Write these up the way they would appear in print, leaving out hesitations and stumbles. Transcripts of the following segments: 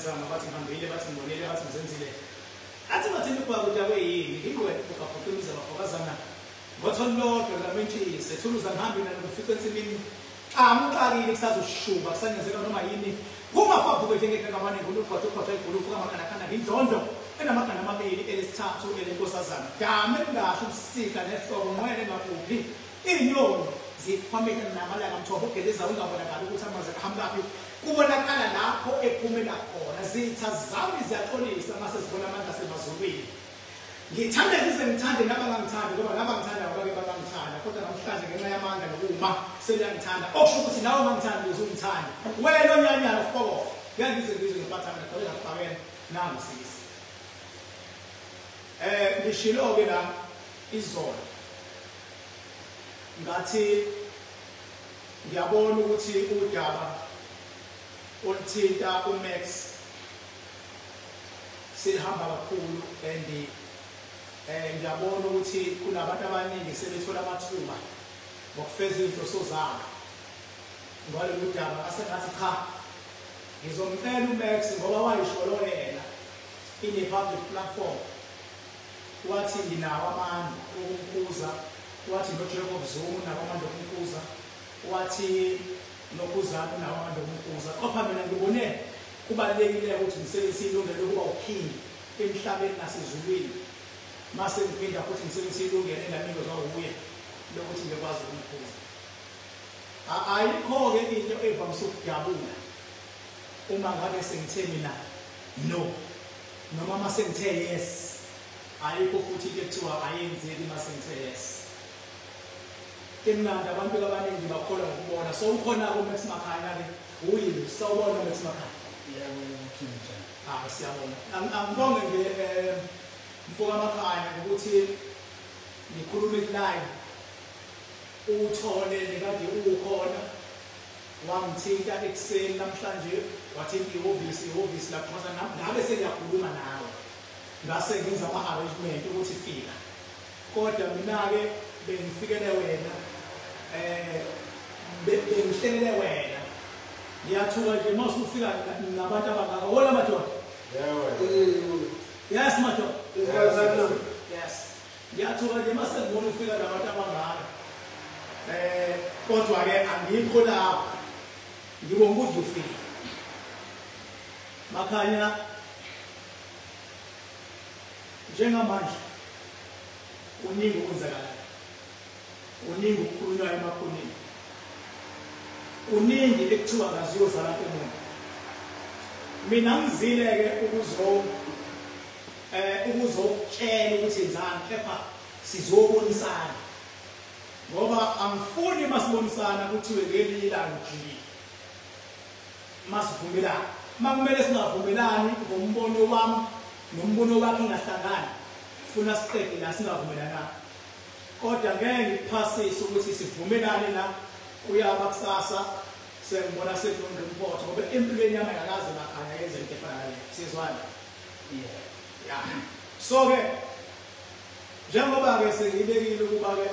ngiyazama bathi ngihambile bathi ngibonile bathi ngizenzile athi bathini ukubaba udawe yini ingqwele ukaphoqimiza abafokazana ngotholodwa ngamenthi sethuluza ngihambe nanokufica ensimini amqalile kusazoshuba kusanyezeka noma yini uma favuke njengeke ngamane nguluqotho uqotho igulufu kamakanakhana ngindlondo enamagana amabili elesithathu elenkosazana dame ngasho ubusika nehlobo nqwele ngakuphi inyoni zikwamele namalanga mthobo geleza ungabonakala ukuthi amanzi ahambaphi kubonakala lapho ephumela khona zitha zami ziyaxolisa mase zibona amandla semazulwini ngithanda ngize ngithande nabangangithandi ngoba nabangithanda abake bangangithanda kodwa namhlanje ngenxa yamandla nokuma seliyangithanda okusho ukuthi nawe ungangithandi uzungithanda wena onyanyana foko ngiyazize ngiphathana kodwa ngifakene nangu sisi ngishilo-ke la izolo ngathi ngiyabona ukuthi udaba oluthinta uMax sihamba kakhulu and ngiyabona ukuthi kunabantu abaningi sebethola amathuba ngokufeza izinhloso zabo ngalo daba asengathi cha ngizomcela uMax ngoba wayisholo yena ine-public platform wathi nginawo amandla okumkhuza wathi noJacob Zuma nawo amandla okumkhuza wathi noKhuzana nawo amandla okumkhuza kodwa mina ngibone kubalekile ukuthi ngisebenzise ilungelo lokuba uking emhlabeni nasezulwini mase ngiphinda futhi ngisebenzise ilungelo engamiko zawuye lokuthi ngikwazi ukumkhuza ayikho-ke into evamise ukujabula uma ngabe sengithe mina no noma mase ngithe yes ayikho futhi into ekuthiwa ayenzeki mase ngithe yes emnandi abantu abaningi bakholwa ngokubona so ukhona-ko uMax Makhanya-ke uyini sawubona uMax Makhanya siyabona angibonge nje mfoka Makhanya ukuthi ngikhulume live uthole nekade ukhona wangithinta ekuseni namhlanje wathi ihhovisi lapho ngabe sengiyakhuluma nawe ngase ngenza ama-arrangement ukuthi fika kodwa mina-ke bengifikele wena bengihlelele wena ngiyathuka nje mase ufika nabantu abangaka hola madoda yes madoda yes ngiyathuka nje mase ngibona ufika nabantu abangaka kodwa-ke angikho lapho ngibonga ukuthi ufike Makhanya njengamanje kuningi okwenzakalayo kuningi ukukhulunywa emakhoneni kuningi ekuthiwa ngaziyozala umuntu mina ngizile-ke ukuzokutshela ukuthi enzani kepha sizobonisana ngoba angifuni masibonisana kuthiwe ngelila ngijile masivumelana makumele singavumelani ngombono wami nombono wakhe ingahlangani funa siqede la singavumelananga kodwa ngeke ngiphasise ukuthi sivumelane la uyaba kusasa sengibona sekulunga impotho ngoba empilweni yami akakaze Makhanya yenze into efana nale sizwana yeah so ke njengoba ke sengibekile ukuba ke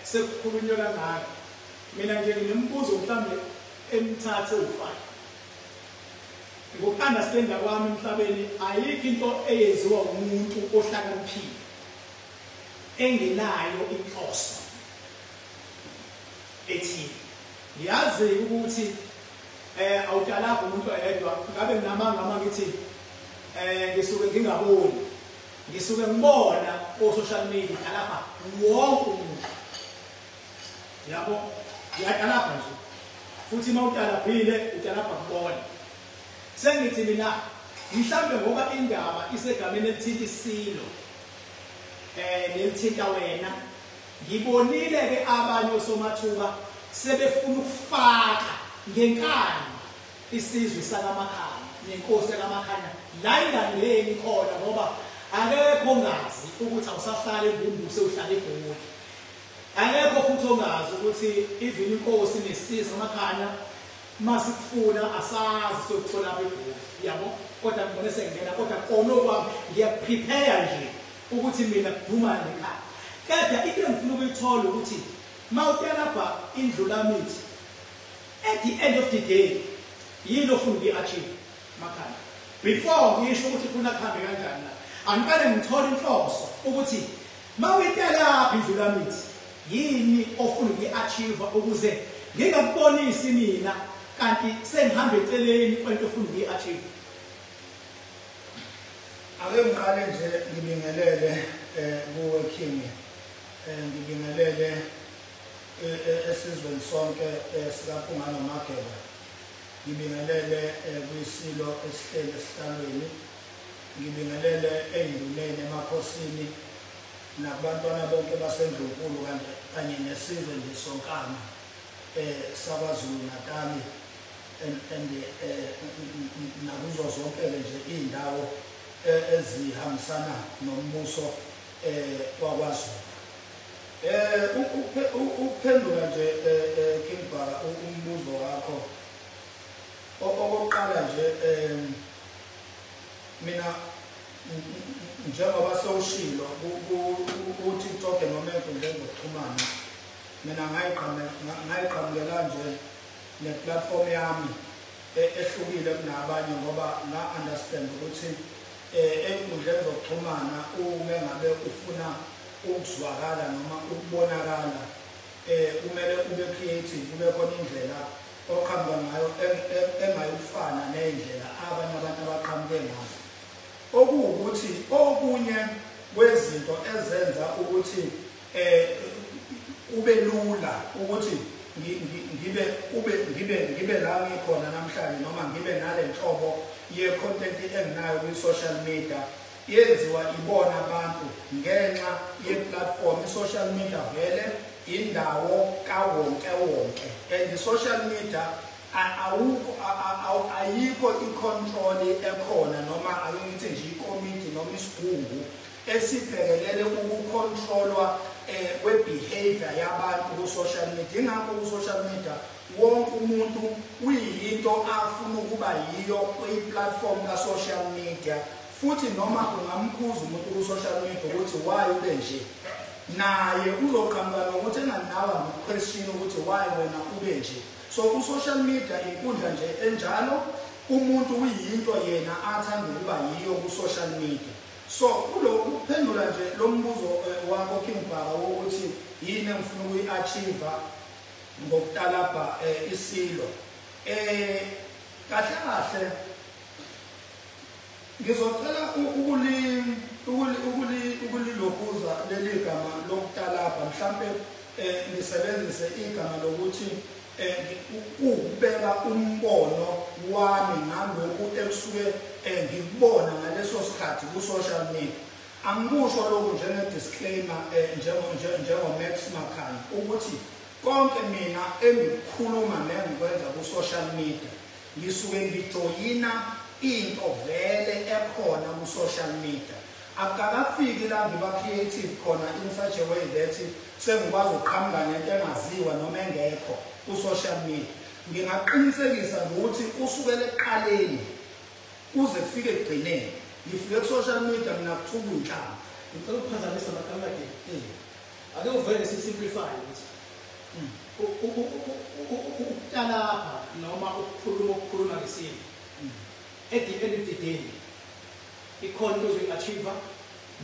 sekukhulunywa kangaka mina nje nginembuzo mhlambe emithathu u5 ngoku-understanda kwami emhlabeni ayikho into eyenziwa umuntu ohlakaniphile engenayo inhloso ethile ngiyazi ukuthi awutalapho umuntu oyedwa ngabe nginamanga uma ngithi ngisuke ngingaboni ngisuke ngibona o-social media lapha wonke umuntu yabo ngiyatalapha nje futhi uma utalaphile utalapha kubona sengithi mina mhlambe ngoba indaba isegameni elithinta isilo nelithinta wena ngibonile-ke abanye osomathuba sebefuna ukufaka ngenkani isizwe sakaMakhanya nenkosi yakaMakhanya la ingangeni khona ngoba akekho ongazi ukuthi awusahlala eMbumbusi uhlala eGoli akekho futhi ongazi ukuthi even inkosi nesizwe sakaMakhanya masikufuna asazi sokuthola eGoli yabo kodwa ngibone sengena kodwa kona okwami ngiyaprepare nje ukuthi mina ngiduma nekhaya kodwa into engifuna ukuyithola ukuthi mawutelapha indlulamithi at the end of the day yini ofuna ukuyi-achieve makhanda before ngisho ukuthi ufuna kuhambe kanjani la angiqale ngithole inhloso ukuthi mawuyitela idlulamithi yini ofuna ukuyi-achieve ukuze ngingakubonisi mina kanti sengihambe eceleni kwento ofuna ukuyi-achieve. Ake ngiqale nje ngibingelele kuwe King, ngibingelele esizweni sonke sikaPhungana Mageba, ngibingelele kwisilo esihleli esihlalweni, ngibingelele ey'nduneni emakhosini nakubantwana bonke baseNdlunkulu kanye nesizwe nje sonkana saKwaZulu Natali and nakuzo zonke nje iy'ndawo ezihambisana nombuso wakwaZulu. Ukuphendula nje King Bhaka umbuzo wakho, okokuqala nje mina njengoba sewushilo ku-TikTok noma ey'nkundleni zokuxhumana, mina ngayiqhamukela nje ne-platform yami ehlukile kunabanye ngoba nga-understand ukuthi ey'nkundleni zokuxhumana uma ngabe ufuna ukuzwakala noma ukubonakala kumele ube creative, kube khona indlela oqhamuka ngayo engayifana ney'ndlela abanye abantu abaqhamuke ngazo. Okuwukuthi okunye kwezinto ezenza ukuthi kube lula ukuthi ngibe la ngikhona namhlanje noma ngibe nale nhlobo ye-content enginayo kwi-social media yenziwa ibona abantu ngenxa ye-platform. I-social media vele indawo kawonke and i-social media ayikho i-control ekhona noma ayithi nje ikomiti noma isigungu esibhekelele ukukontrolwa kwe-behavior yabantu ku-social media. Ingakho ku-social media wonke umuntu uyinto afuna ukuba yiyo kwi-platform ka-social media, futhi noma ungamkhuza umuntu ku-social media ukuthi why ube nje, naye uzoqhamuka nokuthi enganinawa ngu-question ukuthi why wena ube nje. So ku-social media inkundla nje enjalo, umuntu uyinto yena athanda ukuba yiyo ku-social media. So ukuphendula nje lo mbuzo wakho King Bhaka wokuthi yini engifuna ukuyi-achieve ngokutalabha isilo, kahle kahle ngizocela ukulilokuza leli gama lokutalabha, mhlampe ngisebenzise igama lokuthi ukubeka umbono wami ngalokhu ekusuke ngikubona ngaleso sikhathi ku-social media. Angikusho lokhu njenge-disclaimer njengo-Max Makhanya ukuthi konke mina engikukhuluma nengikwenza ku-social media ngisuke ngijoyina into vele ekhona ku-social media. Akukafiki la ngiba creative khona in such a way that sengikwazi ukuqhamuka nento engaziwa noma engekho ku-social media. Ngingaqinisekisa ukuthi kusukela ekuqaleni kuze kufike ekugcineni ngifike ku-social media mina kuthuka inhlamba. Ngicela ukuphazamisa amagama akhe. Ake uvele si-simplify ukuthi ukutalapha noma ukukhuluma ngesimo at the end of the day ikhona into ozoyi-achieve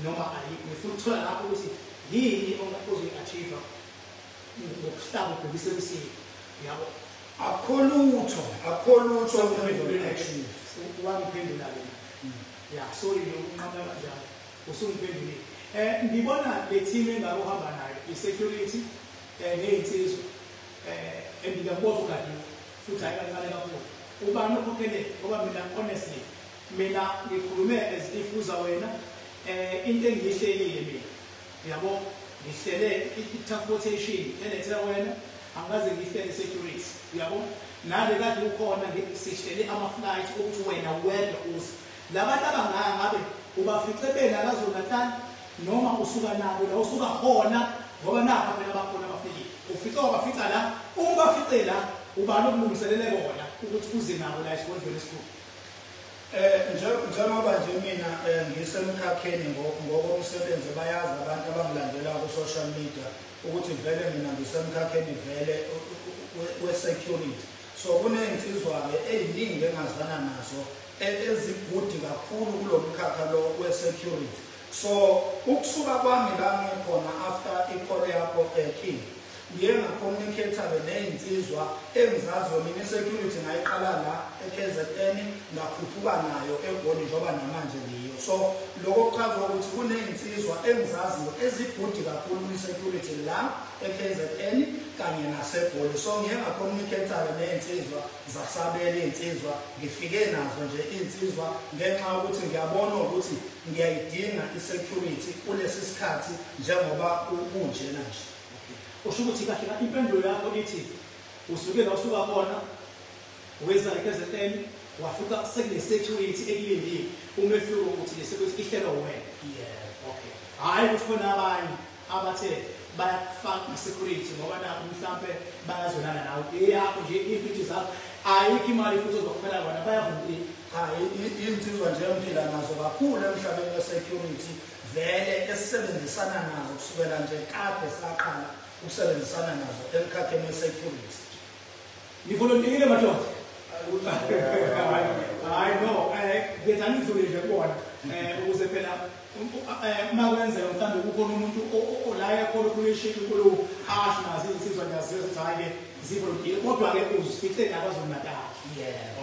noma ayikho. Ngifuna ukuthola lapho ukuthi yini ozoyi-achieve ngokuhlaba ubhekise kwisimo, yabo. Akho lutho wangiphendula-ke ya sorry ukunqaba kanjalo usungiphendulile. Ngibona le team engake uhamba nayo i-security ney'nsizwa ngiyakubona ukadiwe futhi hayi kancane kakhulu. Ubani okhokhele ngoba mina honestly mina ngikhulume as if uza wena into engiyihlelile mina, yabo. Ngihlele i-transportation elethela wena, angaze ngihlele security, yabo. Nale kade ukhona sihlele ama-flight ukuthi wena wedwa uze. Labantu abangabe ubafice bela KwaZulu-Natal noma usuka nabo la usuka khona ngoba napha phela bakhona abafikile. Ufica wabafica la, uma ubafice la uba nokulungiselele bona ukuthi uze nabo la esigodlweni esikhulu. Njengoba nje mina ngisemkhakheni ngokomsebenzi, bayazi abantu abangilandelayo ku-social media ukuthi vele mina ngisemkhakheni vele we-security. so kuney'nsizwa-ke ey'ningi engazana nazo ezigudi kakhulu kulo mkhakha lo we-security. So ukusuka kwami la ngikhona after ikole yakho King, ngiye ngacommunicate-ke ney'nsizwa engizaziyo mina i-security ngayiqala la e-KZN ngakhuphuka nayo eGoli njengoba namanje ngiyo. So lokho kuchaza ukuthi kuney'nsizwa engizaziyo ezigudi kakhulu kwi-security la e-KZN kanye naseGoli. So ngiye ngacommunicate-ke ney'nsizwa zasabela iy'nsizwa, ngifike nazo nje iy'nsizwa ngenxa yokuthi ngiyabona ukuthi ngiyayidinga i-security kulesi sikhathi njengoba kunjena nje. Usho ukuthi kahle kahle impendulo yakho ithi usuke la usuka khona weza eKZN wafika sekune-security ekulindile umehluko ukuthi le-security ihlelwa wena. Okay. Hhayi ukuthi khona abanye abathe bayakufaka i-security ngoba nakho mhlampe bayazwelana nawe eyakho nje iy'mpintshi zakho ayikho imali futhi ozokuphela kona bayavumile. Iy'nsizwa nje engiphila nazo kakhulu emhlabeni we-security vele esisebenzisana nazo kusukela nje kade saqala ukusebenzisana nazo emkhakheni we-security. Nivolontirile madoda? Hayi no, ngenza ngidlule nje kubona ukuze phela uma kwenzeka mhlawumbe kukhona umuntu olaye khona ufuna ishiki kulo asho nazo izinsizwa ngiyaziyo ukuthi hhayi-ke zivolontirile kodwa-ke uzifice naKwaZulu-Natal.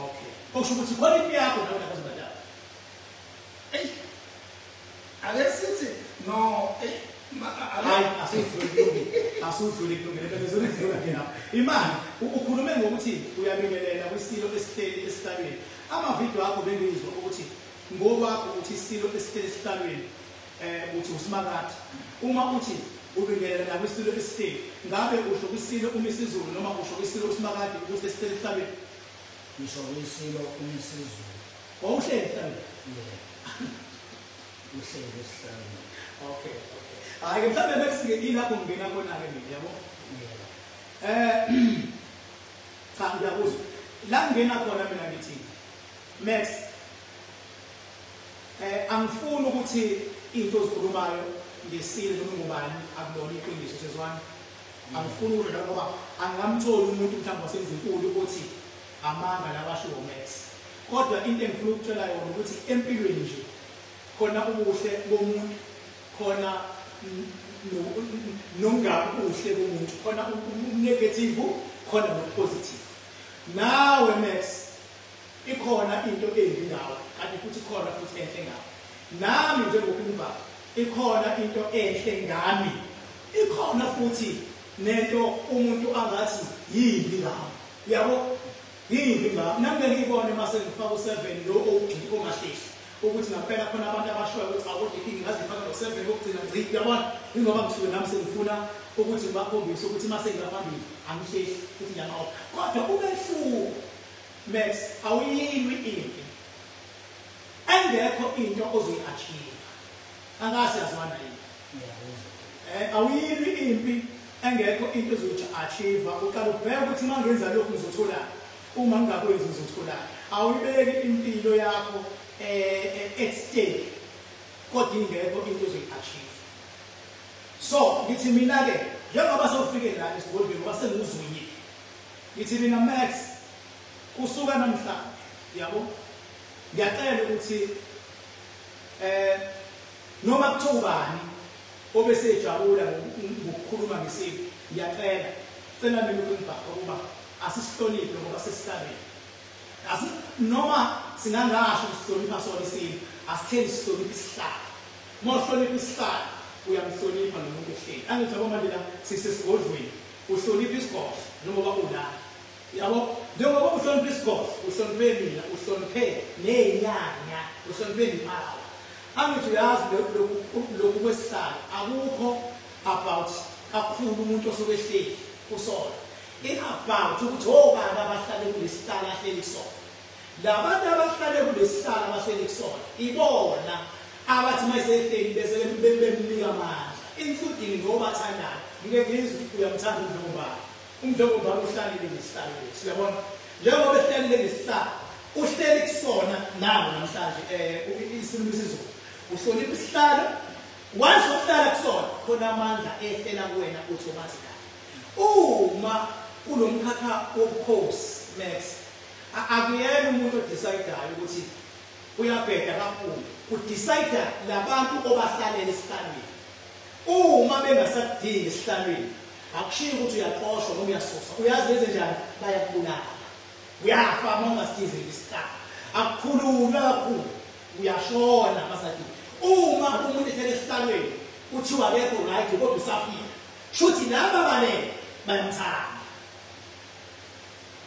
Okay. Okusho ukuthi khona into yakho nawe naKwaZulu-Natal. Ake sithi no hayi asudlule kulungile imali ukhulume ngokuthi uyabingelela kwisilo esihleli esihlalweni. Amavidiyo akho bengizwa ukuthi ngokwakho ukuthi isilo esihleli esihlalweni uthi uSimakade. Uma uthi ubingelela kwisilo esihleli, ngabe usho kwisilo uMisizulu noma usho kwisilo uSimakade ukuthi esihleli esihlalweni? Ngisho kwisilo uMisizulu. Wawuhleli esihlalweni? Uhleli esihlalweni. Okay. Hayi mhlawumbe bekusike ilapho ngingena khona-ke mina yabo. Cha ngiyakuzwa. La ngingena khona mina ngithi Max angifuni ukuthi into ozikhulumayo ngesilo noma ngubani akulona iqiniso sezwana. Angifuni ukuthi ngoba angamtholi umuntu mhlawumbe waseNzinkulu othi amanga labashiwo Max. Kodwa into engifuna ukutshela yona ukuthi empilweni nje khona ubuhle bomuntu, khona nongabuhle bomuntu, khona negative khona positive. Nawe Max ikhona into embi ngawe kanti futhi khona futhi enhle ngawe. Nami njengokumba ikhona into enhle ngami, ikhona futhi nento umuntu angathi yimbi ngawe. Yabo yimbi ngawe. Nami ngikubone mase ngifaka u7 lo ogxi ongahlehle ukuthi ngaphela khona abantu abashoyo ukuthi awuthi iking ngazifaka no7 okugcina ngci. Yabona ingoba ngisuke nami sengifuna ukuthi ngibakhombise ukuthi mase ngiphambili angihlehle futhi ngiyamawa. Kodwa umehluko Max awuyilwi impi engekho into ozoyi-achieve. Angase yazwana yini? Awuyilwi impi engekho into ozoyi-achieve. Uqala ubheke ukuthi uma ngenza lokhu ngizotholani, uma ngingakwenzi ngizotholani. Awuyibeki impilo yakho at stake kodwa ingekho into ozoyi-achieve. So ngithi mina-ke njengoba sewufike la esigodlweni ngoba senguzwile, ngithi mina Max kusuka namhlanje yabo ngiyacela ukuthi noma kuthiwa ubani obesejabula ngokukhuluma ngesiko, ngiyacela cela mina ukungibhaka ukuba asisihloniphe ngoba sesihlabele. Noma singangasho sihlonipha sona isiko, asitheni sihloniphe isihlalo. Uma uhlonipha isihlalo uyamhlonipha nomuntu ohleli. Angithi yabo manje la sisesigodlweni uhlonipha isigodlo njengoba ulala. Yabo njengoba uhlonipha isigodlo uhloniphe mina, uhloniphe ney'nyanya, uhloniphe nempawu. Angithi uyazi lokhu kwesihlalo akukho about kakhulu umuntu osuke ehleli kusona. About ukuthi obani abahlale kulesihlalo ahleli kusona. Labantu abahlale kulesihlalo abahleli kusona ibona abathi mayisehleli bese bemnika amandla, including ngobathandayo. Ngike ngizwe ukuthi uyamthanda uMdlongobani. uMdlongobani uhlalile ngesihlalo lesi. Siyabona njengoba ehlalile ngesihlalo uhleli kusona nawo namhlanje isimo isiZulu uhlonipha isihlalo. Once uhlala kusona khona amandla ehlela kuwena automatically. Uma kulomkhakha wobukhosi Max akuyena umuntu odecidayo ukuthi uyabheda kakhulu udecida labantu obahlalela esihlalweni uma bengasadingi esihlalweni akushiyo ukuthi uyaxoshwa noma uyasusa uyazi leze njani bayakubulala uyafa uma ungasidizeli isihlalo akukhululwa kakhulu uyashona masadi uma umuntu ehlele esihlalweni uthiwa akekho right kodwa usafika shuthi laba balele bayamthanda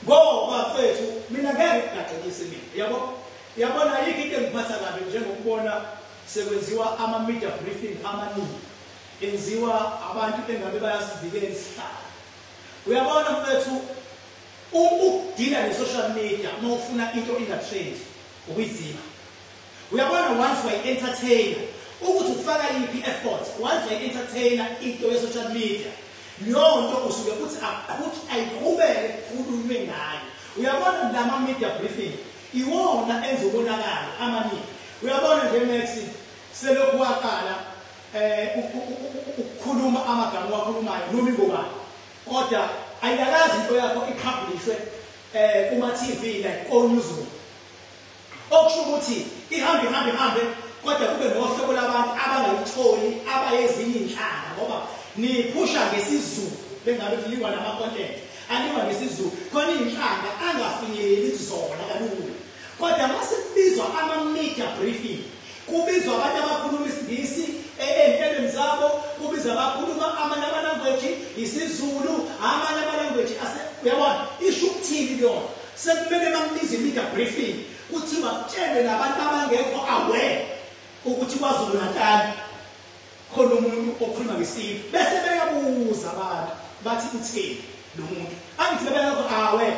ngoba mfethu mina ngeke ngigaqekise mina yabona yikho into engiphatha kabi njengokubona sekwenziwa ama-media briefing amaningi enziwa abantu engabe bayasivikela isihlalo uyabona mfethu ukudila ne-social media uma ufuna into inga-trend ukuyizima uyabona once wayi-entertainer ukuthi ufaka yiphi effort once wayi-entertainer into ye-social media leyo nto usuke ukuthi ayiqhubeke kukhulunywe ngayo uyabona lama-media briefing iwona enza ubonakalo amaningi uyabona nje Max selokhu waqala ukukhuluma amagama wakhulumayo noma ingobani kodwa ayiyakazi into yakho ipublishwe kuma-TV like ko-newsroom okusho ukuthi ihambe kodwa kube nohlobo labantu abangayitholi abayezinye inhlanga ngoba niphusha ngesizulu bengabe kuliwa nama-content aliwa ngesizulu khona iy'nhlanga angafinyeleli kuzona kalula kodwa mase kubizwa ama-media briefing kubizwa abantu abakhuluma isingisi ey'nhlelweni zabo kubizwa abakhuluma amanye ama-language isiZulu amanye ama-language uyabona isho ukuthini kuyona sekumele bakubize i-media briefing kuthiwa kutshele nabantu abangekho aware ukuthi KwaZulu Natal khona umuntu okhuluma ngesintu bese beyabuza abantu bathi utheni lo muntu angithi bebekho aware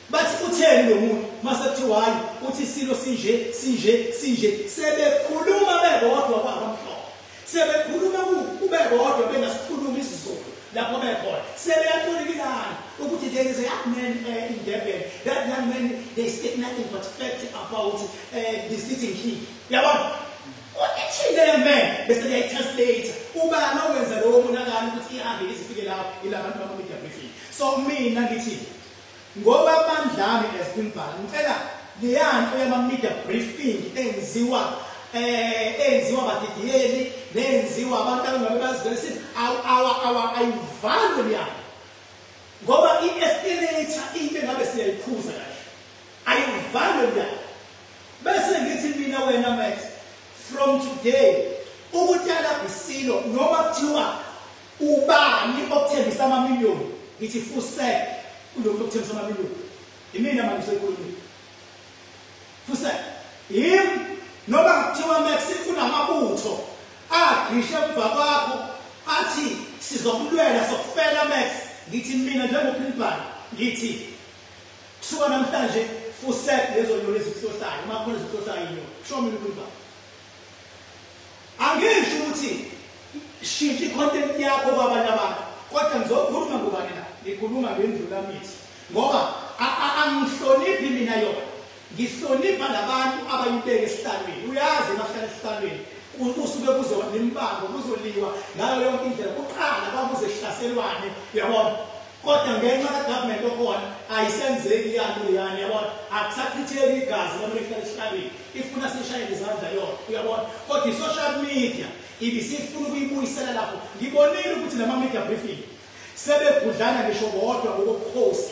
bathi utheni lo muntu mase kuthiwa hayi uthi isilo sinje sebekhuluma bebodwa kwabamhlophe sebekhuluma kubebodwa bengasikhuluma isiZulu lapho bekhona sebeyaqolikilana ukuthi there is a young man in Durban that young man they speak nothing but fact about the sitting king yabona uthini leyo man bese uyayitranslate ubani owenza lowo monakalo ukuthi ihambe izifike lapho ilabantu bama-media briefing so mina ngithi ngoba amandlami ezimbhala ngicela leyanto yama-media briefing enziwa badidiyeli nenziwa abantu abangabe bazivelisile ayivalwe leyanto ngoba i-escalator into engabe siyayiphuza kahle ayivalwe leyanto bese ngithi mina wena Max from today ukutyala isilo noma kuthiwa ubani okuthembisa amamiliyoni ngithi fusek kulokhu okuthembisa amamiliyoni imina manje seyikhulumile fusek noma kuthiwa Max kunamabutho agrishe emva kwakho athi sizokulwela sokufela Max ngithi mina njengoPhilipani ngithi kusuka namhlanje fusek lezo nyoni ezikuhlohlayo makhona ezikuhlohlayo inyoni show mina uPhilipani angisho ukuthi shintsha i-content yakho kwabanye abantu kodwa ngizokhuluma ngobani la ngikhuluma ngendlula mithi ngoba angihloniphi mina yona ngihlonipha labantu abayibeka esihlalweni uyazi bahlala esihlalweni usuke kuzoba nembango kuzoliwa ngayo yonke indlela kuqala babuze sihlaselwane uyabona kodwa ngenxa ka-government okhona ayisenzeki yanto yani yabona akusachitheki igazi noma lihlala esihlalweni ifuna sishayele izandla yona uyabona kodwa i-social media ibisifuna ukuyibuyisela lapho ngibonile ukuthi lama-media briefing sebegudlana ngisho bodwa ngokobukhosi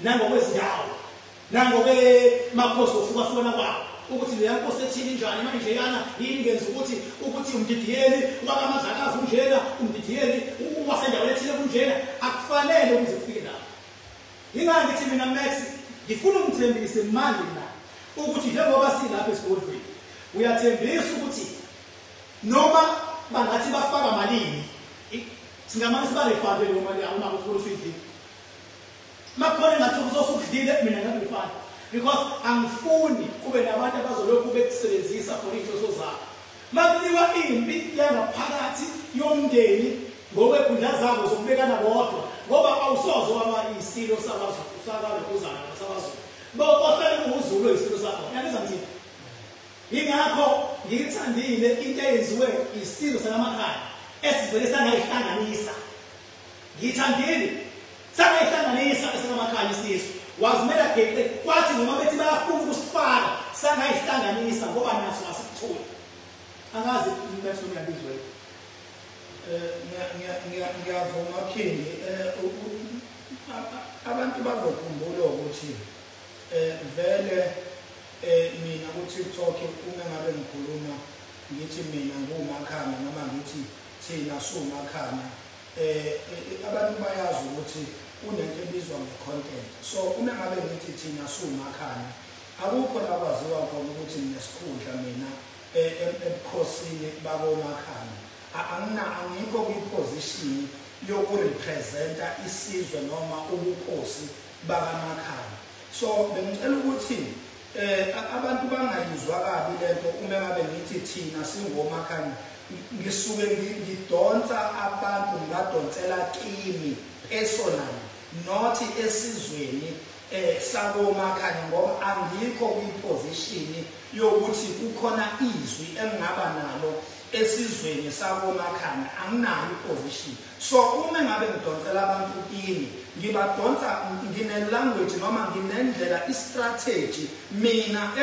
nangokwezindawo nangokwemakhosi okuhlukana kwawo ukuthi leya nkosi ethini njani manje yana yini ngenza ukuthi umdidiyeli wakamadlakazi unjena umdidiyeli wasendaweni ethile kunjena akufanele ukuze kufike lapho yingani ngithi mina Max ngifuna umthembise manje na ukuthi njengoba silapha esigodlweni uyathembisa ukuthi noma bangathi bafaka malini singamane sibalefake leyo mali yakho uma kuthi usuyidlile makhona ngathi uzosukudlile mina ngabifana because angifuni kube nabantu abazolokhu bekusebenzisa for inhloso zabo makuliwa impi yangaphakathi yomndeni ngokwekundla zabo zokubekana bodwa ngoba awusoze waba isilo sakuzana nasabazulu bohlale kuwuZulu isilo sakho uyabizwa ngithini yingakho ngiyithandile into eyenziwe isilo salamakhaya esivele sangayihlanganisa ngiyithandile sangayihlanganisa esalamakhaya isizwe wazimela geqe kwathi noma bethi bayafuna ukusifaka sangayihlanganisa ngoba naso asikutholi angazi umuntu nomyabizwe ngiyavuma King abantu bazokhumbula ukuthi vele mina ku TikTok uma ngabe ngikhuluma ngithi mina nguMakhanda noma ngithi thina suMakhanda abantu bayazi ukuthi kunento ebizwa nge-content. So uma ngabe ngithi thina suMakhanda akukho la kwaziwa khona ukuthi nginesikhundla mina ebukhosini bakoMakhanda. Angikho kwi-position yokurepresenta isizwe noma ubukhosi bakaMakhanda. So bengicela ukuthi abantu bangayizwa kabi lento uma ngabe ngithi thina singoMakhanda ngisuke ngidonsa abantu ngadonsela kimi personally not esizweni sakoMakhanda ngoba angikho kwi-position yokuthi kukhona izwi engingaba nalo esizweni sakoMakhanda anginayo iposition. So uma ngabe ngidonsela abantu kimi ngibadonsa ngine-language noma nginendlela i-strategy mina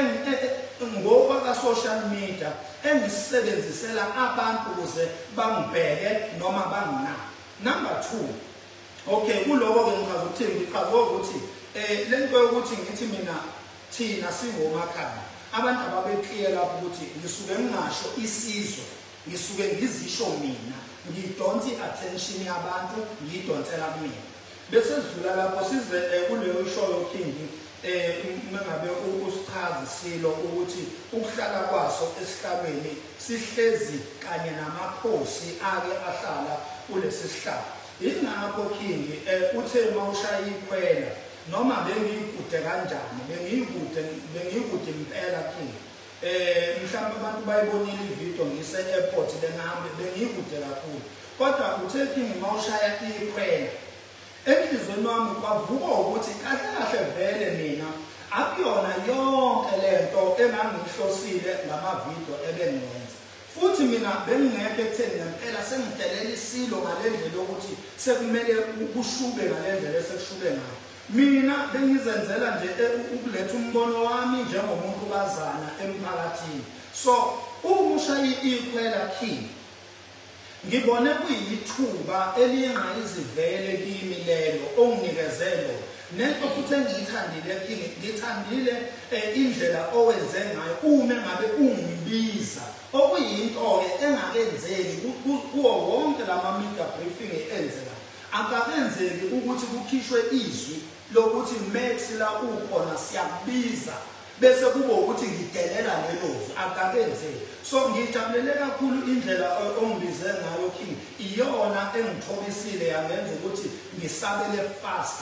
ngoba ka-social media engisebenzisela abantu ukuze bangibheke noma banginake. Number 2, okay, kuloko-ke ngichaza ukuthi lento yokuthi ngithi mina thina singoMakhanda abantu ababeclear lapho ukuthi ngisuke ngingasho isizwe ngisuke ngizisho mina ngidonsa i-attention yabantu ngidonsela mina bese sidlula lapho size kuleyo show King mengabe usichaza silo ukuthi ukuhlala kwaso esihlabeni sihlezi kanye namakhosi ake ahlala kulesi sihlalo. Ingakho King uthe mawushaya ikhwela noma bengikude kanjani bengikude impela King mhlawumbe abantu bayibonile ivideo ngise airport lengihambe bengikude kakhulu kodwa uthe King mawushaya ikhwela enhlizweni wami kwavuka ukuthi kahle vele mina akuyona yonke lento engangihlosile ngamavideo ebengiwenza futhi mina bengingeke ekutheni ngempela sengidelela isilo ngalendlela ukuthi sekumele ukushube ngalendlela esekushube ngayo. Mina bengizenzela nje ukuletha umbono wami njengomuntu kazana emphakathini. So uma ushaya ikhwela King ngibone kuyithuba eliyingqayizivele kimi lelo onginikeze nento futhi engiyithandile King ngithandile indlela owenze ngayo uma ngabe ungibiza okuyinto-ke engakenzeki kuwo wonke lama media briefing enzeka akakenzeki ukuthi kukhishwe izwi lokuthi Max la ukhona siyakubiza bese kube ukuthi ngidelela lelozwi akakenzeki. So ngijabulele kakhulu indlela ongibize ngayo King iyona engithobisile yangenza ukuthi ngisabele fast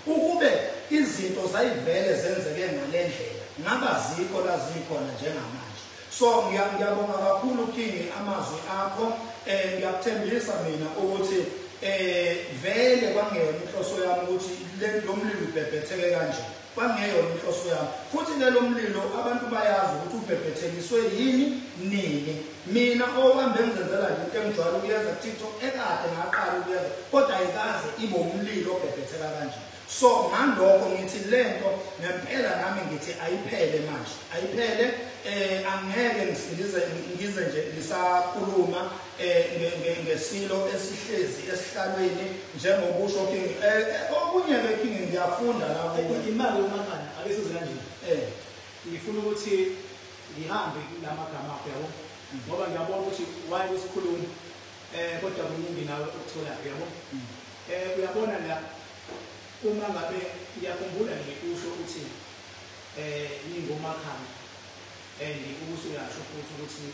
ukube izinto zayivele zenzeke ngalendlela ngaba zikho la zikhona njengamanje. So ngiyabonga kakhulu King amazwi akho ngiyakuthembisa mina ukuthi vele kwangeyona inhloso yami ukuthi lo mlilo ubhebhetheke kanje kwangeyona inhloso yami futhi lelo mlilo abantu bayazi ukuthi ubhebhethekiswe yini nini. Mina owambe ngizenzela nje into engijwayele ukuyenza TikTok ekade ngaqala ukuyenza kodwa ayikaze ibe umlilo obhebhetheka kanje. So ngalokho ngithi lento ngempela nami ngithi ayiphele manje ayiphele angeke ngize nje lisakhuluma ngesilo esihlezi esihlalweni njengobusho King okunye ke King ngiyafunda lapho imali yoMakhanda abesize kanjani ngifuna ukuthi ngihambe lamagama akho yabo ngoba ngiyabona ukuthi why isikhuluma kodwa kuningi nawe ukuthola yabo uyabona la uma ngabe ngiyakhumbula ngikusho ukuthi ningoMakhanda ukuthi uyasho futhi ukuthi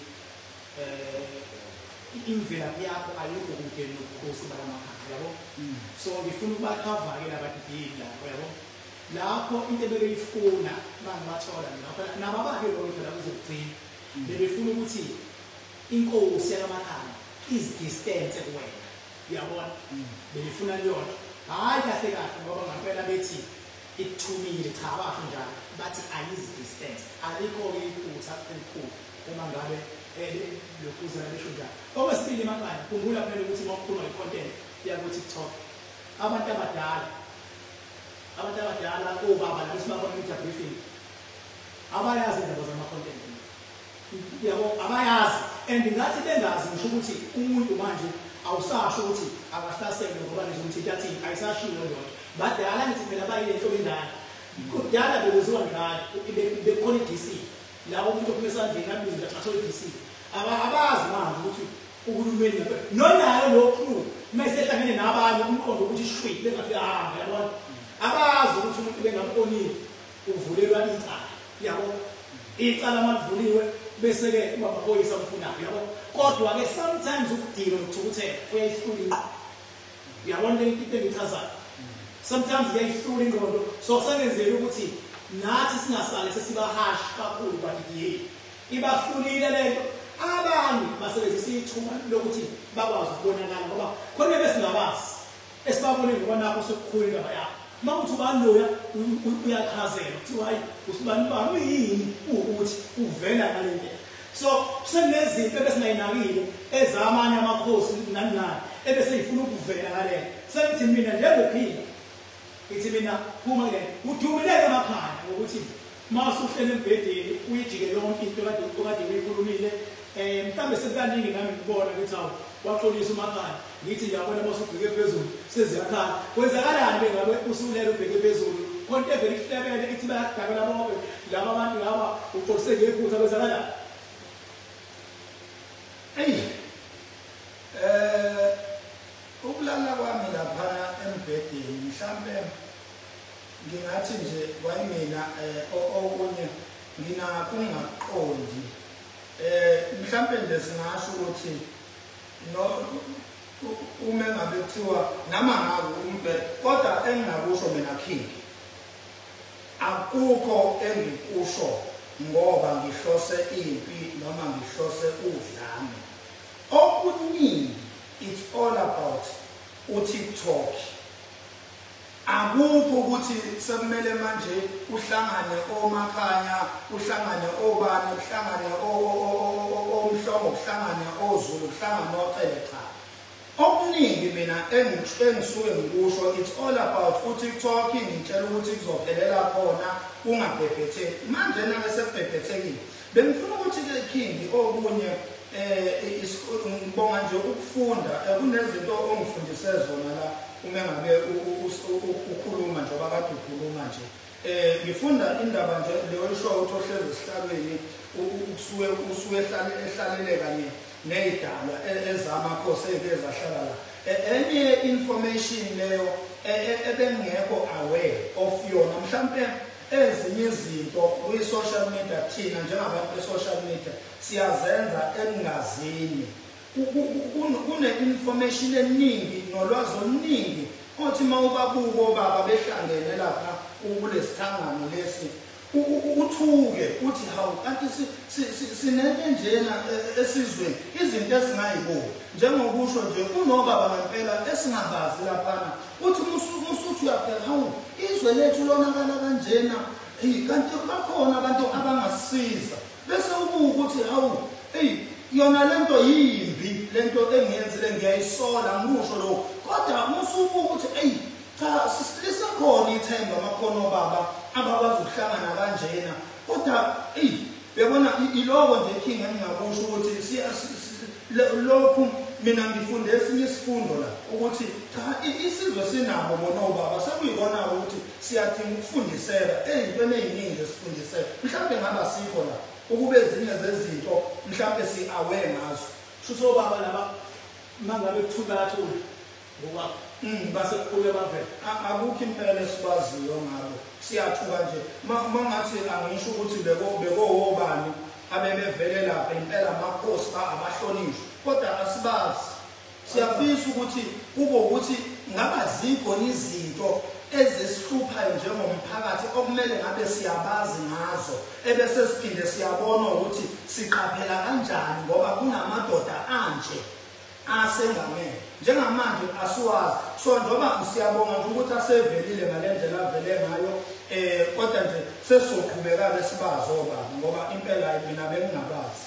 imvelaphi yakho ayikho kude nobukhosi bakaMakhanda yabo. So ngifuna ukubakhava-ke labadidili lapho yabo lapho into ebekeyifuna mangibathola nabo abake lokho phela kuzokugcina bebefuna ukuthi inkosi yakaMakhanda izidistance kuwena uyabona bebefuna leyona hayi kahle ngoba ngampela bethi ikuthumile cha abasho njalo bathi ayizidistance alikho-ke iphutha elikhulu uma ngabe lokuzana besho njalo. Okwesibili Makhanda khumbula phela ukuthi uma ukhuluma nge-content yaku TikTok abantu abadala abantu abadala obaba labo sibabona media briefing abayazi indaba zama-content yabo abayazi and ngathi bengazi ngisho ukuthi umuntu manje awusasho ukuthi akahlaselwe ngoba nje ukuthi yathi ayisashiwo lona badala ngithi phela bayile nhlobo indala kudala bebeziwa ngani bekhona i-DC lawo umuntu ophuma esandleni abizi ngathi i-DC abazi manje ukuthi uhulumeni nonayo lokhu mayisehlangene nabanye umqondo ukuthi shwi bengathi ahamba yabona abazi ukuthi umuntu bengambonile uvulelwa icala yabo icala malivuliwe bese-ke amaphoyisa amfunayo yabo kodwa-ke sometimes ukudinwa nokuthukuthela kuyayihlula uyabona into engichazayo sometimes kuyayihlula ingqondo so kusengenzela ukuthi nathi singasale sesibahashi kakhulu kwadidiyeyi ibahlulile lento abanye basebenzisa ithuba lokuthi bakwazi ukubonakala ngoba khona besingabazi esibabone ngoba nakho sekukhulu indaba yakho uma kuthi ubani loya uyachazela kuthiwa hayi usibani bani uyini ukuthi uvela ngale ndlela so kusenezinto ebesingayinakile ezamanye amakhosi nani nani ebeseyifuna ukuvela ngale sengithi mina njengophinda ithi mina phuma ke udumileke emakhaya ngokuthi masuhlele embhedeni uyijike yonke into kade uyikhulumile mhlambe sekukaningi nami ngibona ukuthi awu waxolisa umakhaya ngithi ngiyabona masubheke phezulu seziyakhala kwenzakalani bengabe usulele ubheke phezulu konke evele ihlebele ithi bayadabela bonke laba abantu laba uxolise ngephutha kwenzakalani ukulala kwami laphana embhedeni mhlambe ngingathi nje wayimina okunye nginakungaqondi mhlambe nje singasho ukuthi no uma ngabe kuthiwa nama ngazi umbe kodwa engingakusho mina King akukho engikusho ngoba ngihlose impi noma ngihlose udlame okuningi it's all about uTikTok akukho ukuthi sekumele manje uhlangane omakhanya uhlangane obani uhlangane omhlobo uhlangane ozulu uhlangane ocele cha okuningi mina engisuke ngikusho it's all about uTikTok ngitshela ukuthi kuzophelela khona ungabhebhetheki manje nake sekubhebhethekile bengifuna ukuthi ke King okunye ngibonga nje ukufunda kunezinto ongifundise zona la uma ngabe ukhuluma njengoba kade ukhuluma nje ngifunda indaba nje leyo show othohleze esihlalweni usuke ehlalele kanye nezidalwa ezamakhosi ezahlala la enye information leyo ebengekho aware of yona mhlambe ezinye izinto kwi-social media thina njengabantu be-social media siyazenza engingazini kune-information eningi nolwazi oluningi othi uma ubabuka obaba behlangene lapha kulesithangano lesi uthuke uthi hawu kanti sinento njena esizweni izinto esingayiboni njengokusho nje kunobaba ngempela esingabazi laphana uthi musuthi uyabheka hawu izwe lethu lonakala kanjena kanti bakhona abantu abangasisiza bese ubuka ukuthi hawu yona lento yimbi lento engiyenzile ngiyayisola ngikusho lokho kodwa musubuka ukuthi cha lisekhona ithemba amakhono baba abakwazi ukuhlangana kanjena kodwa bebona iloko nje King engingakusho ukuthi lokhu mina ngifunde esinye isifundo la ukuthi cha isizwe sinabo bona obaba sekuyibona ukuthi siyadinga ukufundisela ezintweni eziningi esifundisela mhlawumbe ngaba sikho la ukube ezinye zezinto mhlawumbe si-aware ngazo shutho obaba laba mangabe kuthulathula ngoba basekukhulu bavela akukho impela esibaziyo ngabo siyathuka nje mangathi angisho ukuthi bekowobani abebevele lapha impela amakhosi abahlonishwa kodwa asibazi siyafisa ukuthi kube ukuthi ngaba zikhona izinto ezisihluphayo njengomphakathi okumele ngabe siyabazi ngazo ebese siphinde siyabona ukuthi siqaphela kanjani ngoba kunamadoda anje asengamele njengamanje asiwazi so njengoba siyabonga nje ukuthi asevelile ngalendlela avele ngayo kodwa nje sesoqhubeka besibazo baba ngoba impela mina bengingabazi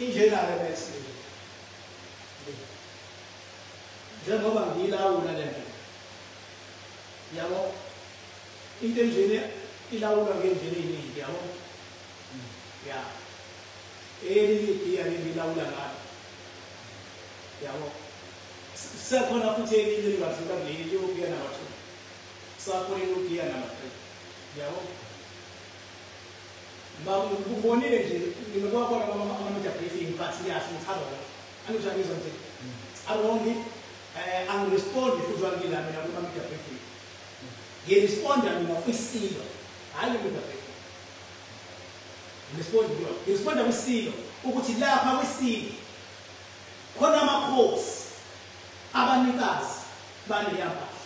indlela bese njengoba ngilawula lento into enjene ilawulwa ngendlela eziningi yabo ya eligiya lilawula ngalo yabo sekhona futhi elinye lingadlula kuleli yokuya nabathu sakho elokuya nabathu yabo ngibonile nje ngibona ama-media briefing but ngiyasho ngithanda angijabuliso nje alongi angirespondi futhi wangila mina kuma-media briefing ngiresponda mina kwisilo hayi media briefing ngiresponda kwisilo ukuthi lapha kwisilo khona amakhosi abanikazi baleya mpahla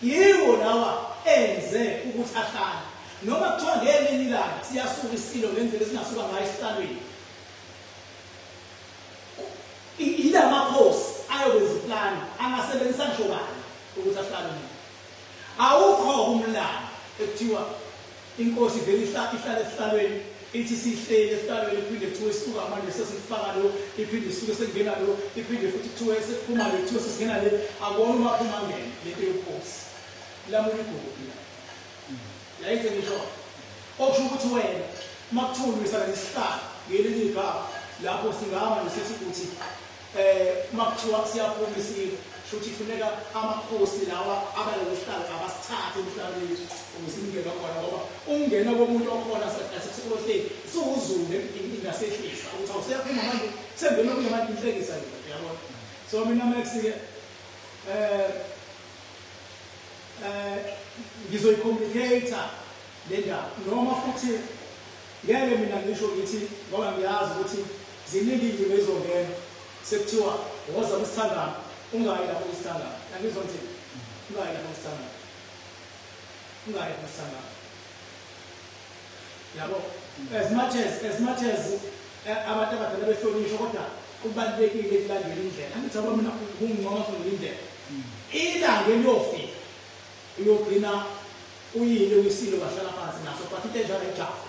yiwo lawa enze ukuthi ahlale noma kuthiwa ngelinye ilanga siyasuka isilo ngendlela esingasuka ngayo esihlalweni ila makhosi ayokwenza iplani angasebenzisa ngisho bani ukuthi ahlale awukho umlando ekuthiwa inkosi ivele ihlale esihlalweni ithi sihlele esihlalweni iphinde kuthiwe sisuka manje sesifaka lo iphinde isuke sekungena lo iphinde futhi kuthiwe sekuphuma lo kuthiwe sesingena le akubona uma phuma ngene lento yokhosi lamuntu ibhuku yayize ngisho okusho ukuthi wena makuthunywe sala isihlalo ngelinye igama lapho singahamba nesithi ukuthi makuthiwa siyaphuma isiko shuthi kufuneka amakhosi lawa abalelo sihlalo abasithathe emhlabeni ukuze ingene khona ngoba ungena komuntu okhona asesikholoseni sokuzule ingasehlisa ukuthi awuseyaphuma manje sengena kuye manje inhlekisa yabona so mina Max-ke ngizoyicomplicate le ndaba noma futhi ngeke mina ngisho ngithi ngoba ngiyazi ukuthi ziningi izinto ezongena sekuthiwa woza kusithangana ungayi lapho kusithangana angizonthi ungayi lapho kusithangana yabo as much as abantu abadala behlonishwa kodwa kubalulekile ukulandela indlela angithi aba mina kungcono ukulandela indlela ilanga eliyofika uyogcina uyile wisilo wahlala phansi naso but into enjalo ayijabu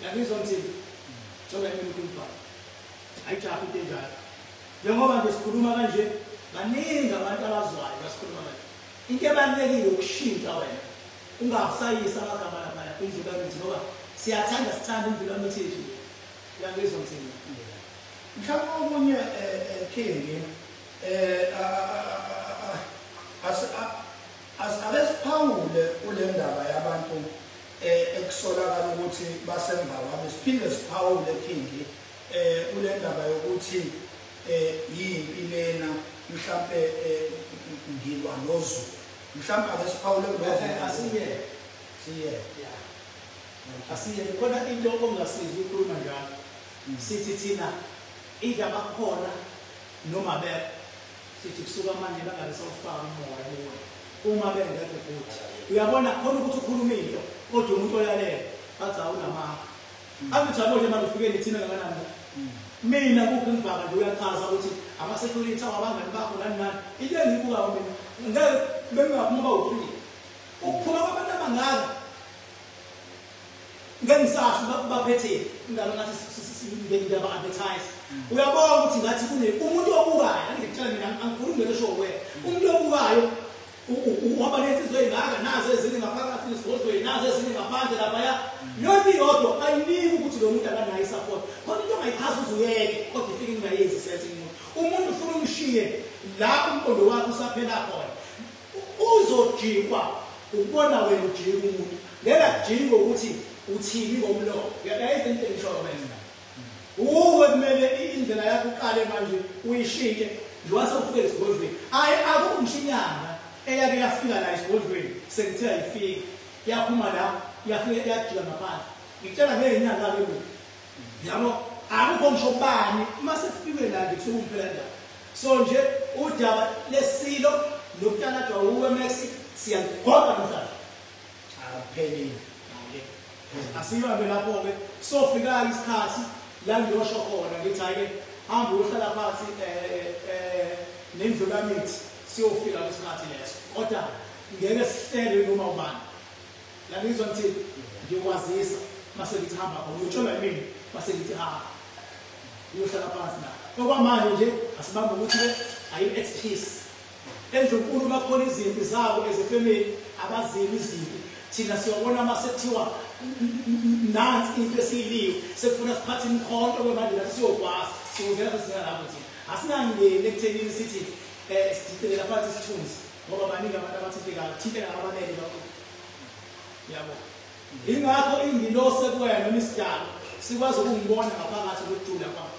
yangizonthi njengoba mina ukhuluma ayijabu into enjalo njengoba nje sikhuluma kanje baningi abantu abazwayo basikhuluma kanje into ebalulekile ukushintsha wena ungasayisa amagama lapha indlela yamithi ngoba siyathanda sithanda indlela yamithi yethu yangizonthi mhlawumbe omunye King asesiphawule kule ndaba yabantu ekusolakala ukuthi basemva kwabo siphinde siphawule King kule ndaba yokuthi yimpi lena mhlambe ngilwa noZulu mhlambe ake siphawule asiye khona into ongasiza ukukhuluma njalo sithi thina indaba khona noma be sithi kusuka manje bangabe sawufaka umoya kuwe uma bengekho futhi uyabona khona ukuthi ukhuluma into kodwa umuntu oyalela bathi awunamanga angijabule manje ufike nithina kangakanani mina kuphi ngibhaka nje uyachaza ukuthi ama-security abangani bakho nani into engiyibuka mina ngeke bengaphuma bawu-3 ukuphuma kwabantu abangaka ngeke ngisasho baphethe indaba ngathi aba-advertise uyabona ukuthi ngathi umuntu obukayo angikutshela mina angikhulumi ngesho wena umuntu obukayo uhamba nensizwe ey'ngaka nazo ezinye ngaphakathi esigodlweni nazo ezinye ngaphandle laphaya yonke iyodwa ayiniki ukuthi lo muntu akanayo isapoti khona into ongayichaza uzuyeke kodwa ifike ingayenzi setting umuntu ufuna umshiye la umqondo wakho usaphela khona uzojikwa ukubona wena ujika umuntu ngeke akujike ukuthi uthini ngomlomo yayize into engishoyo wena uwe kumele indlela yakho uqale manje uyishintshe njengoba sewufike esigodlweni akukho umshinyana eyake yafika la esigodlweni sekuthiwa ifike yaphuma la yafika yajika ngaphandle ngitshela ngey'nyanga-ke ku yabo akukho ngisho bani uma sekufike la nje kusuke umphela ndaba so nje udaba lesilo nokutshalatshwa uwe Max siyaligoba namhlanje akuphelile asiyibambe lapho-ke sofika isikhathi la ngiyosho khona ngithi hhayi-ke hamba uyohlala phansi nendlu yamithi siyofika kwesikhathi leso kodwa ngeke sihlele noma ubani la ngizongithi ngiyokwazisa mase ngithi hamba khona uyotshelwa yimini mase ngithi hamba uyohlala phansi la okwamanje nje asibambe ukuthi-ke ayi-ex peace endlunkulu bakhona izimpi zabo ezifemeni abazimi izimpi thina siyobona masekuthiwa nansi into esiyiliwe sekufuna siphathe imkhonto kwemanje la siyogwasa siyongena sesingalapho thina asinangeni ekuthenini sithi sidicilela phansi isithunzi ngoba baningi abantu abathintekayo thinteka abanele kakhulu yabo ingakho ingilose kuwena noma isidalo sikwazi ukungibona ngaphakathi kwetula kwakho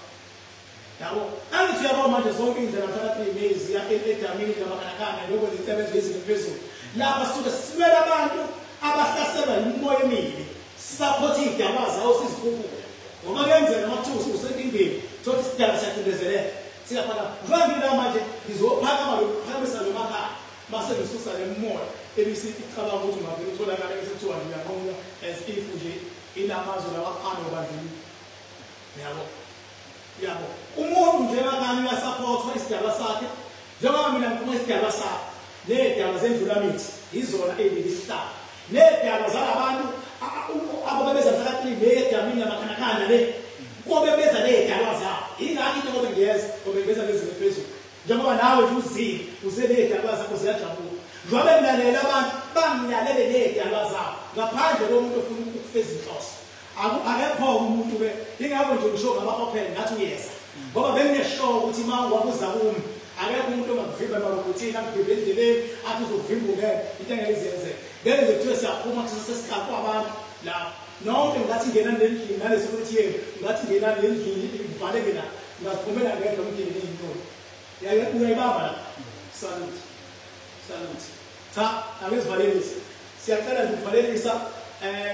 yabo angithi uyabona manje zonke indlela mhlawumbe emails ya edamini lamakhanakana lokwenza insebenzo yezinto phezulu lapha sisuke simela abantu abahlaselwa yimoya emibi support idaba zawo sizikhuphula ngoba benzela amathusi usenkingeni thothi isidala siyacindezeleka siyafana njengoba manje ngizophakama lokuphakamisa lo makhaya mase ngisusa le moya ebisithi icabanga ukuthi ungavele utholakala bese kuthiwa ngiyaqonqa as if nje inamazwi lawa aqano bandlulu yabo umuntu nje makani uyasupportwa isidaba sakhe njengoba mina ngifuna isidaba sakhe nedaba zendlulamithi izona ebilisihlala nedaba zalabantu ababebeza phakathi nedamini lamakhanakana le kobe beza nedaba zabo ingakho into ngoba ngiyeza ngoba ngibeza ngezinto phezulu njengoba nawe nje uzini usenedaba zakho ziyajabula njengoba ngilalela abantu bangilalele nedaba zabo ngaphandle komuntu ofuna ukufeza inhloso akekho umuntu ke ingakho nje ngisho ngaba-open ngathi uyeza ngoba bengineshow ukuthi uma wabuza kumi akekho umuntu ongakuvimba emarobothini akuvimba endleleni athi uzokuvimba ungena into engeke iziyenzeka ngeke nje kuthiwe siyaphuma sesiqaqwa abantu la nonke ngathi ngena nendlini nalesekuthi yena ngathi ngena nendlini ivaleke la ngaziphumela ngedwa umndeni ney'ntoni uyayibamba la salute cha akezivalelise siyacela nje ukuvalelisa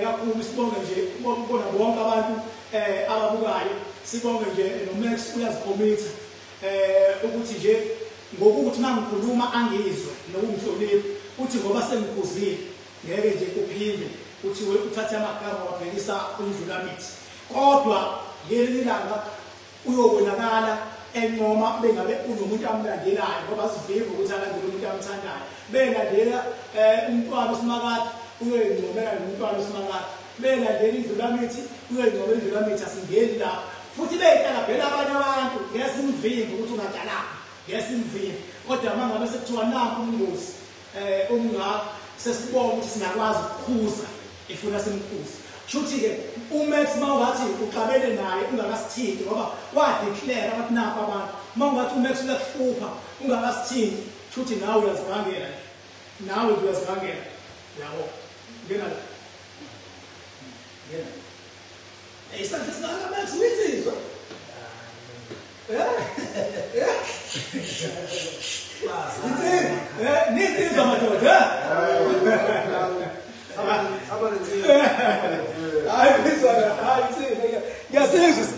kakhulu sibonge nje ukubona bonke abantu ababukayo sibonge nje noMax uyazikhomitha ukuthi nje ngokuthi mangikhuluma angizwe nokungihloniphi uthi ngoba sengikhuzile ngeke nje kuphinde uthi uthathe amagama wabhekisa kundlulamithi kodwa ngelinye ilanga uyobonakala enqoma bengabe unomuntu amlandelayo ngoba sivimba ukuthi alandele umuntu amthandayo belandela umntwana uSimakade uyoyincomela nomntwana uSimakade belandela indlulamithi uyoyincomela indlulamithi asingeni lapho futhi beyiqalabhela abanye abantu ngesimvimbi ukuthi ungadalaphi ngesimvimbi kodwa uma ngabe sekuthiwa nakho umngozi omngaka sesibona ukuthi singakwazi ukukhuza efuna simkhuze shuthi-ke uMax uma ungathi uqabele naye ungakasithinti ngoba wadeclare abathi nakho abantu uma ungathi uMax uyakuhlupha ungakasithinti shuthi nawe uyazibangela nawe uyazibangela yabo ngena la ngena isandla singakaMax uyithizwa nithizwa madoda ngiyasizwa